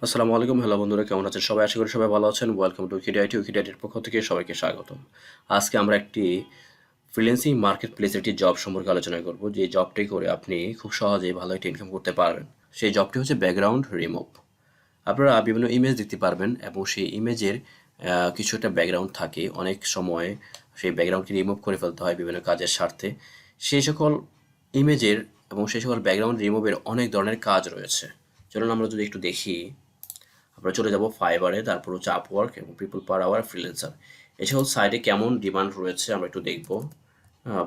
আসসালামু আলাইকুম। হ্যালো বন্ধুরা, কেমন আছেন সবাই? আশা করি সবাই ভালো আছেন। Welcome to উইকিডিয়াইট। উইকিডিয়াইটের পক্ষ থেকে সবাইকে স্বাগতম। আজকে আমরা একটি ফ্রিল্যান্সিং মার্কেট প্লেসের একটি জব সম্পর্কে আলোচনা করব, যে জবটি করে আপনি খুব সহজেই ভালো একটা ইনকাম করতে পারবেন। সেই জবটি হচ্ছে ব্যাকগ্রাউন্ড রিমুভ। আপনারা বিভিন্ন ইমেজ দেখতে পারবেন এবং সেই ইমেজের কিছু একটা ব্যাকগ্রাউন্ড থাকে। অনেক সময় সেই ব্যাকগ্রাউন্ডকে রিমুভ করে ফেলতে হয় বিভিন্ন কাজের স্বার্থে। সেই সকল ইমেজের এবং সেই সকল ব্যাকগ্রাউন্ড রিমুভের অনেক ধরনের কাজ রয়েছে। চলুন আমরা যদি একটু দেখি। আমরা চলে যাব ফাইবারে, তারপর হচ্ছে আপওয়ার্ক এবং পিপল পার আওয়ার, ফ্রিল্যান্সার। এই সকল সাইটে কেমন ডিমান্ড রয়েছে আমরা একটু দেখব।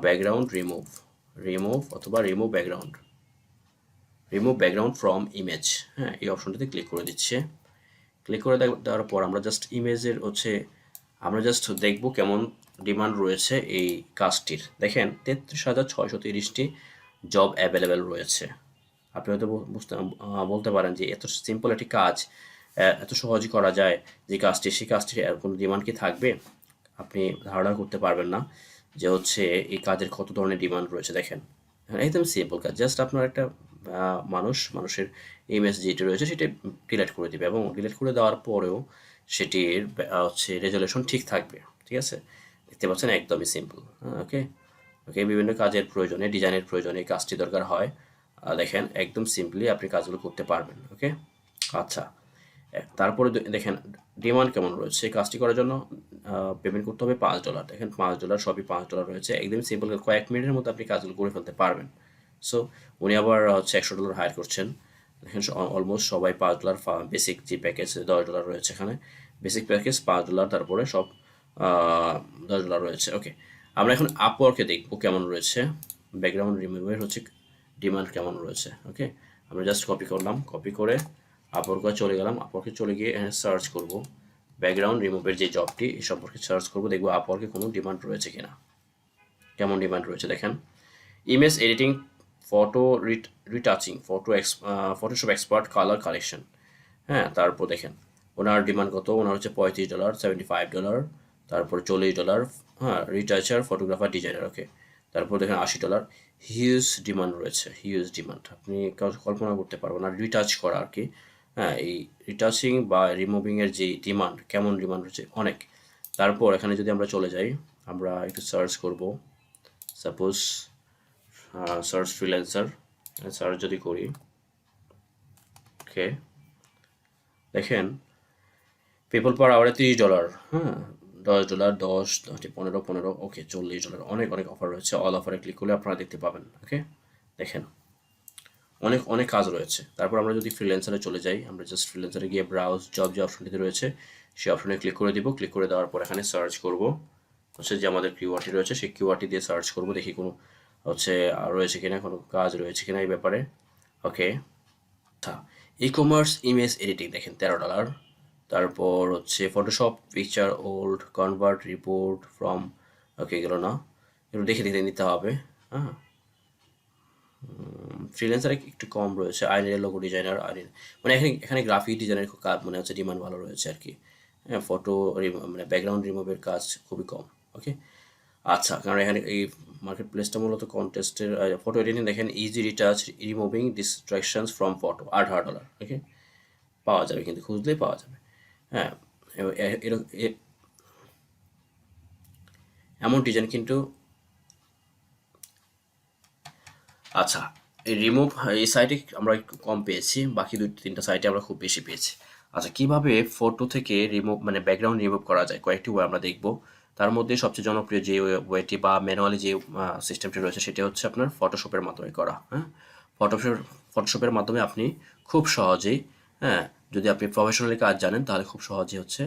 ব্যাকগ্রাউন্ড রিমুভ, রিমুভ অথবা রিমুভ ব্যাকগ্রাউন্ড ফ্রম ইমেজ। হ্যাঁ, এই অপশনটাতে ক্লিক করে দিচ্ছে। ক্লিক করে দেওয়ার পর আমরা জাস্ট ইমেজের হচ্ছে আমরা জাস্ট দেখব কেমন ডিমান্ড রয়েছে এই কাজটির। দেখেন 33,630টি জব অ্যাভেলেবেল রয়েছে। আপনি হয়তো বলতে পারেন যে এত সিম্পল একটি কাজ এত সহজে করা যায়, যে কাজটি সেই কাজটির কোনো ডিমান্ড কি থাকবে? আপনি ধারণা করতে পারবেন না যে হচ্ছে এই কাজের কত ধরনের ডিমান্ড রয়েছে। দেখেন একদম সিম্পল কাজ, জাস্ট আপনার একটা মানুষের ইমেজ যেটি রয়েছে সেটি ডিলিট করে দিবে এবং ডিলিট করে দেওয়ার পরেও সেটির হচ্ছে রেজলিউশন ঠিক থাকবে। ঠিক আছে, দেখতে পাচ্ছেন একদমই সিম্পল। ওকে ওকে বিভিন্ন কাজের প্রয়োজনে, ডিজাইনের প্রয়োজনে এই কাজটি দরকার হয়। দেখেন একদম সিম্পলি আপনি কাজগুলো করতে পারবেন। ওকে, আচ্ছা। তারপরে দেখেন ডিমান্ড কেমন রয়েছে। এই কাজটি করার জন্য পেমেন্ট করতে হবে $5। দেখেন $5, সবই $5 রয়েছে। একদম সিম্পল, কয়েক মিনিটের মধ্যে আপনি কাজগুলো করে ফেলতে পারবেন। সো উনি আবার হচ্ছে $100 হায়ার করছেন। দেখেন অলমোস্ট সবাই $5। বেসিক যে প্যাকেজ $10 রয়েছে এখানে। বেসিক প্যাকেজ $5, তারপরে সব $10 রয়েছে। ওকে, আমরা এখন আপওয়ার্কে দেখব কেমন রয়েছে ব্যাকগ্রাউন্ড রিমুভের হচ্ছে ডিমান্ড কেমন রয়েছে। ওকে, আমরা জাস্ট কপি করলাম, কপি করে আপওয়ার্কে চলে গেলাম। আপওয়ার্কে চলে গিয়ে এখানে সার্চ করব ব্যাকগ্রাউন্ড রিমুভের যে জবটি, এই সম্পর্কে সার্চ করব, দেখব আপওয়ার্কে কোনো ডিমান্ড রয়েছে কিনা। কেমন ডিমান্ড রয়েছে দেখেন। Image editing, photo retouching, Photoshop expert, colour collection. হ্যাঁ, তারপর দেখেন ওনার ডিমান্ড কত। ওনার হচ্ছে $35, $75, তারপর $40। হ্যাঁ, রিটাচার, ফটোগ্রাফার, ডিজাইনার। ওকে, তারপর দেখেন $80। হিউজ ডিমান্ড রয়েছে, হিউজ ডিমান্ড, আপনি কল্পনা করতে পারবেন না রিটাচ করা আর কি। হ্যাঁ, এই রিটাচিং বা রিমুভিংয়ের যে ডিমান্ড, কেমন ডিমান্ড রয়েছে অনেক। তারপর এখানে যদি আমরা চলে যাই, আমরা একটু সার্চ করব। সাপোজ সার্চ ফ্রিল্যান্সার, সার্চ যদি করি। ওকে, দেখেন পিপল পার আওয়ারে $30। হ্যাঁ, $10, 10, 15, 15, ওকে $40। অনেক অনেক অফার রয়েছে। অল অফারে ক্লিক করলে আপনারা দেখতে পাবেন। ওকে, দেখেন অনেক অনেক কাজ রয়েছে। তারপর আমরা যদি ফ্রিল্যান্সারে চলে যাই, আমরা জাস্ট ফ্রিল্যান্সারে গিয়ে ব্রাউজ জব যে অপশনটিতে রয়েছে সেই অপশনে ক্লিক করে দিব। ক্লিক করে দেওয়ার পর এখানে সার্চ করব হচ্ছে যে আমাদের কিওয়ার্ডটি রয়েছে, সেই কিওয়ার্ডটি দিয়ে সার্চ করব, দেখি কোনো হচ্ছে রয়েছে কিনা, কোনো কাজ রয়েছে কিনা এই ব্যাপারে। ওকে, আচ্ছা। ই কমার্স ইমেজ এডিটিং, দেখেন $13। তারপর হচ্ছে Photoshop picture old convert report from. Okay, এগুলো না, এগুলো দেখে দেখে নিতে হবে। হ্যাঁ, ফ্রিল্যান্সারে একটু কম রয়েছে। আইনের লোগো ডিজাইনার, আইনের মানে এখানে এখানে গ্রাফিক ডিজাইনের কাজ মনে হচ্ছে ডিমান্ড ভালো রয়েছে আর কি। হ্যাঁ, ফটো মানে ব্যাকগ্রাউন্ড রিমুভের কাজ খুবই কম। ওকে, আচ্ছা, কারণ এখানে এই মার্কেট প্লেসটা মূলত কন্টেস্টের। ফটো এডিটিং দেখেন easy retouch removing distractions from photo, $8। ওকে, পাওয়া যাবে, কিন্তু খুঁজলেই পাওয়া যাবে। হ্যাঁ, এরকম এমন ডিজাইন কিন্তু। আচ্ছা, এই রিমুভ এই সাইটে আমরা একটু কম পেয়েছি, বাকি 2-3টা সাইটে আমরা খুব বেশি পেয়েছি। আচ্ছা, কিভাবে ফটো থেকে রিমুভ মানে ব্যাকগ্রাউন্ড রিমুভ করা যায় কয়েকটি ওয়ে আমরা দেখব। তার মধ্যে সবচেয়ে জনপ্রিয় যে ওয়েটি বা ম্যানুয়ালি যে সিস্টেমটি রয়েছে সেটা হচ্ছে আপনার ফটোশপের মাধ্যমে করা। হ্যাঁ, ফটোশপের মাধ্যমে আপনি খুব সহজেই, হ্যাঁ, যদি আপনি প্রফেশনালি কাজ জানেন তাহলে খুব সহজেই হচ্ছে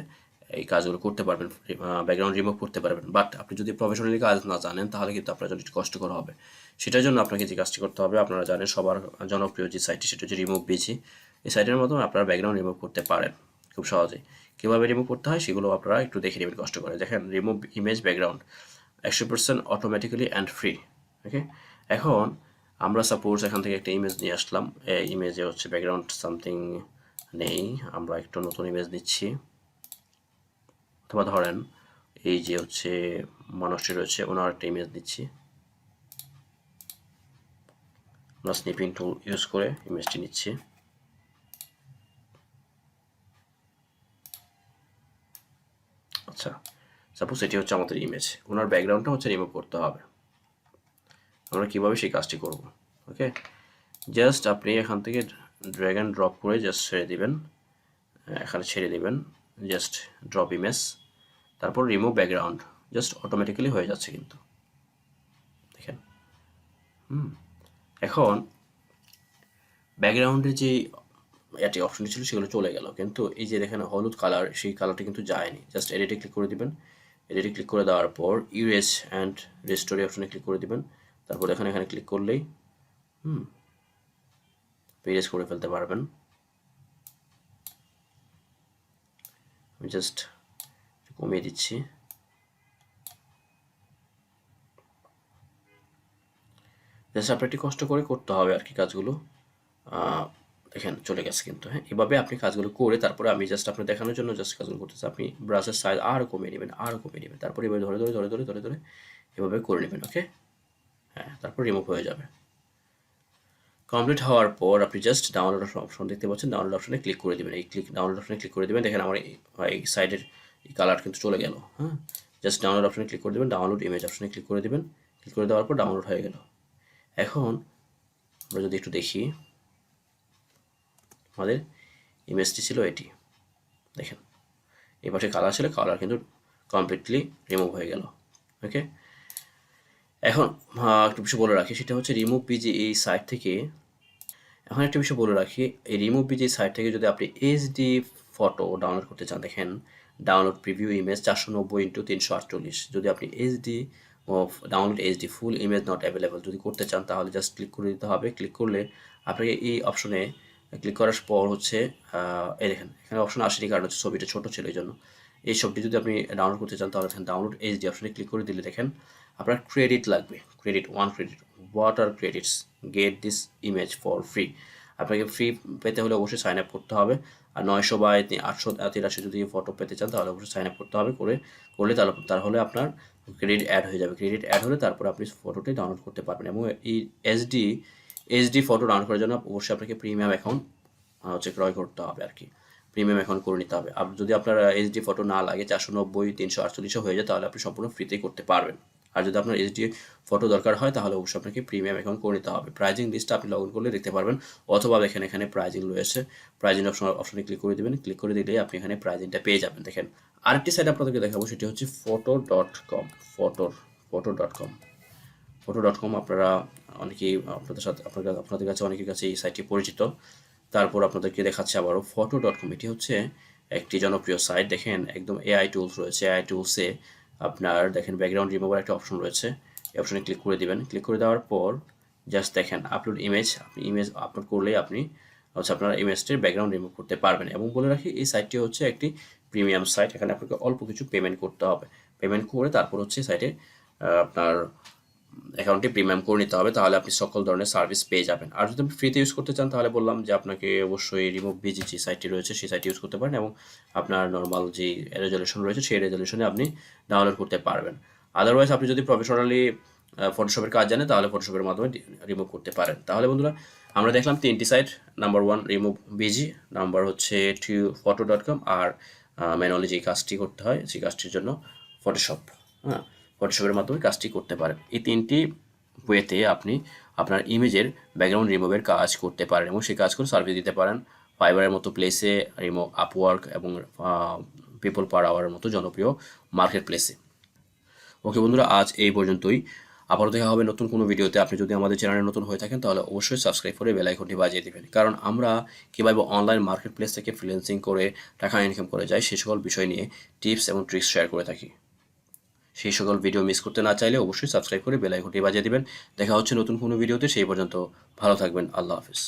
এই কাজগুলো করতে পারবেন, ব্যাকগ্রাউন্ড রিমুভ করতে পারবেন। বাট আপনি যদি প্রফেশনালি কাজ না জানেন তাহলে কিন্তু আপনার জন্য একটু কষ্টকর হবে। সেটার জন্য আপনাকে যে কাজটি করতে হবে, আপনারা জানেন সবার জনপ্রিয় যে সাইটটি সেটা হচ্ছে রিমুভ বিজি। এই সাইটের মাধ্যমে আপনারা ব্যাকগ্রাউন্ড রিমুভ করতে পারেন খুব সহজেই। কীভাবে রিমুভ করতে হয় সেগুলো আপনারা একটু দেখে নেবেন কষ্ট করে। দেখেন remove image background 100% automatically and free. Okay, এখন আমরা সাপোজ এখান থেকে একটা ইমেজ নিয়ে আসলাম। এই ইমেজে হচ্ছে ব্যাকগ্রাউন্ড সামথিং নেই, আমরা একটু নতুন ইমেজ নিচ্ছি। অথবা ধরেন এই যে হচ্ছে মানুষটি রয়েছে ওনার একটা ইমেজ দিচ্ছি। আমরা স্নিপিং টুল ইউজ করে ইমেজটি নিচ্ছি। আচ্ছা, সাপোজ এটি হচ্ছে আমাদের ইমেজ, ওনার ব্যাকগ্রাউন্ডটা হচ্ছে রিমুভ করতে হবে। আমরা কীভাবে সেই কাজটি করব? ওকে, জাস্ট আপনি এখান থেকে ড্র্যাগ অ্যান্ড ড্রপ করে জাস্ট ছেড়ে দিবেন, এখানে ছেড়ে দিবেন, জাস্ট ড্রপ ইমেজ, তারপর রিমুভ ব্যাকগ্রাউন্ড, জাস্ট অটোমেটিক্যালি হয়ে যাচ্ছে কিন্তু দেখেন। এখন ব্যাকগ্রাউন্ডে যে এটি অপশনটি ছিল সেগুলো চলে গেল, কিন্তু এই যে দেখেন হলুদ কালার, সেই কালারটি কিন্তু যায়নি। জাস্ট এডিটে ক্লিক করে দিবেন, এডিটে ক্লিক করে দেওয়ার পর ইরেজ অ্যান্ড রেস্টোরি অপশনে ক্লিক করে দিবেন, তারপর এখানে ক্লিক করলেই ইরেজ করে ফেলতে পারবেন। আমি জাস্ট কমিয়ে দিচ্ছি। জাস্ট আপনার একটু কষ্ট করে করতে হবে আর কি কাজগুলো। দেখেন চলে গেছে কিন্তু। হ্যাঁ, এভাবে আপনি কাজগুলো করে তারপরে আমি জাস্ট আপনার দেখানোর জন্য জাস্ট কাজগুলো করতেছি। আপনি ব্রাশের সাইজ আরও কমিয়ে নেবেন, আরও কমিয়ে নেবেন, তারপরে এভাবে ধরে ধরে ধরে ধরে ধরে ধরে এভাবে করে নেবেন। ওকে, হ্যাঁ, তারপর রিমুভ হয়ে যাবে। কমপ্লিট হওয়ার পর আপনি জাস্ট ডাউনলোড অপশন দেখতে পাচ্ছেন, ডাউনলোড অপশনে ক্লিক করে দেবেন। এই ডাউনলোড অপশনে ক্লিক করে দেবেন, দেখেন আমার এই সাইডের এই কালার কিন্তু চলে গেল। হ্যাঁ, জাস্ট ডাউনলোড অপশনে ক্লিক করে দেবেন, ডাউনলোড ইমেজ অপশনে ক্লিক করে দেবেন, ক্লিক করে দেওয়ার পর ডাউনলোড হয়ে গেল। এখন আমরা যদি একটু দেখি, আমাদের ইমেজটি ছিল এটি, দেখেন এই পাশে কালার ছিল, কালার কিন্তু কমপ্লিটলি রিমুভ হয়ে গেল। ওকে, এখন একটা বিষয় বলে রাখি, সেটা হচ্ছে রিমুভ পিজি এই সাইট থেকে, এখন একটা বিষয় বলে রাখি, এই রিমুভ পিজি সাইট থেকে যদি আপনি এইচডি ফটো ডাউনলোড করতে চান, দেখেন ডাউনলোড প্রিভিউ ইমেজ 490x348, যদি আপনি HD download HD full image not available যদি করতে চান, তাহলে জাস্ট ক্লিক করে দিতে হবে। ক্লিক করলে আপনাকে এই অপশনে ক্লিক করার পর হচ্ছে এই দেখেন এখানে অপশন আসেনি, কারণ হচ্ছে ছবিটা ছোট ছিল এই জন্য। এই ছবিটি যদি আপনি ডাউনলোড করতে চান, তাহলে দেখেন ডাউনলোড এইচডি অপশনে ক্লিক করে দিলে দেখেন আপনার ক্রেডিট লাগবে, credit 1 credit. What are credits? Get this image for free. আপনাকে ফ্রি পেতে হলে অবশ্যই সাইন আপ করতে হবে। আর 900 বা 883 যদি ফটো পেতে চান, তাহলে অবশ্যই সাইন আপ করতে হবে। করলে তাহলে আপনার ক্রেডিট অ্যাড হয়ে যাবে। ক্রেডিট অ্যাড হলে তারপর আপনি ফটোটি ডাউনলোড করতে পারবেন। এবং এই এইচডি ফটো ডাউনলোড করার জন্য অবশ্যই আপনাকে প্রিমিয়াম অ্যাকাউন্ট হচ্ছে ক্রয় করতে হবে আর কি, প্রিমিয়াম অ্যাকাউন্ট করে নিতে হবে। আর যদি আপনার এইচডি ফটো না লাগে, 490 348 হয়ে যায়, তাহলে আপনি সম্পূর্ণ ফ্রিতেই করতে পারবেন। আর যদি আপনার এইচডি ফটো দরকার হয়, তাহলে অবশ্যই আপনাকে প্রিমিয়াম অ্যাকাউন্ট করে নিতে হবে। প্রাইজিং লিস্টটা আপনি লগ ইন করলে দেখতে পারবেন, অথবা দেখেন এখানে প্রাইজিং রয়েছে, প্রাইজিং অপশনে ক্লিক করে দেবেন, ক্লিক করে দিলেই আপনি এখানে প্রাইজিংটা পেয়ে যাবেন। দেখেন আরেকটি সাইট আপনাদেরকে দেখাবো, সেটি হচ্ছে photo.com। photo.com আপনারা অনেকেই আপনাদের কাছে অনেকের কাছে এই সাইটটি পরিচিত। তারপর আপনাদেরকে দেখাচ্ছে আবারও photo.com। এটি হচ্ছে একটি জনপ্রিয় সাইট। দেখেন একদম এআই টুলস রয়েছে, এআই টুলসে আপনার দেখেন ব্যাকগ্রাউন্ড রিমুভার একটা অপশন রয়েছে, এই অপশনে ক্লিক করে দিবেন। ক্লিক করে দেওয়ার পর জাস্ট দেখেন আপলোড ইমেজ, আপনি ইমেজ আপলোড করলেই আপনি হচ্ছে আপনার ইমেজটির ব্যাকগ্রাউন্ড রিমুভ করতে পারবেন। এবং বলে রাখি, এই সাইটটি হচ্ছে একটি প্রিমিয়াম সাইট, এখানে আপনাকে অল্প কিছু পেমেন্ট করতে হবে। পেমেন্ট করে তারপর হচ্ছে সাইটে আপনার অ্যাকাউন্টটি প্রিমিয়াম করে নিতে হবে, তাহলে আপনি সকল ধরনের সার্ভিস পেয়ে যাবেন। আর যদি আপনি ফ্রিতে ইউজ করতে চান, তাহলে বললাম যে আপনাকে অবশ্যই রিমুভ বিজি যে সাইটটি রয়েছে সেই সাইটটি ইউজ করতে পারেন, এবং আপনার নর্মাল যে রেজলিউশন রয়েছে সেই রেজলিউশনে আপনি ডাউনলোড করতে পারবেন। আদারওয়াইজ আপনি যদি প্রফেশনালি ফটোশপের কাজ জানেন, তাহলে ফটোশপের মাধ্যমে রিমুভ করতে পারেন। তাহলে বন্ধুরা আমরা দেখলাম 3টি site, number 1 remove BG, number হচ্ছে photo.com, আর ম্যানুয়ালি যে কাজটি করতে হয় সেই কাজটির জন্য ফটোশপ। হ্যাঁ, ফটোশপের মাধ্যমে কাজটি করতে পারেন। এই 3টি ওয়েতে আপনি আপনার ইমেজের ব্যাকগ্রাউন্ড রিমুভের কাজ করতে পারেন এবং সেই কাজ করে সার্ভিস দিতে পারেন ফাইবারের মতো প্লেসে, আপওয়ার্ক এবং পিপল পার আওয়ারের মতো জনপ্রিয় মার্কেট প্লেসে। ওকে বন্ধুরা, আজ এই পর্যন্তই। আবারও দেখা হবে নতুন কোনো ভিডিওতে। আপনি যদি আমাদের চ্যানেলে নতুন হয়ে থাকেন, তাহলে অবশ্যই সাবস্ক্রাইব করে বেল আইকনটি বাজিয়ে দেবেন, কারণ আমরা কীভাবে অনলাইন মার্কেট প্লেস থেকে ফ্রিল্যান্সিং করে টাকা ইনকাম করে যাই, সেই সকল বিষয় নিয়ে টিপস এবং ট্রিক্স শেয়ার করে থাকি। সেই সকল ভিডিও মিস করতে না চাইলে অবশ্যই সাবস্ক্রাইব করে বেল আইকনটি বাজিয়ে দিবেন। দেখা হচ্ছে নতুন কোনো ভিডিওতে, সেই পর্যন্ত ভালো থাকবেন। আল্লাহ হাফিজ।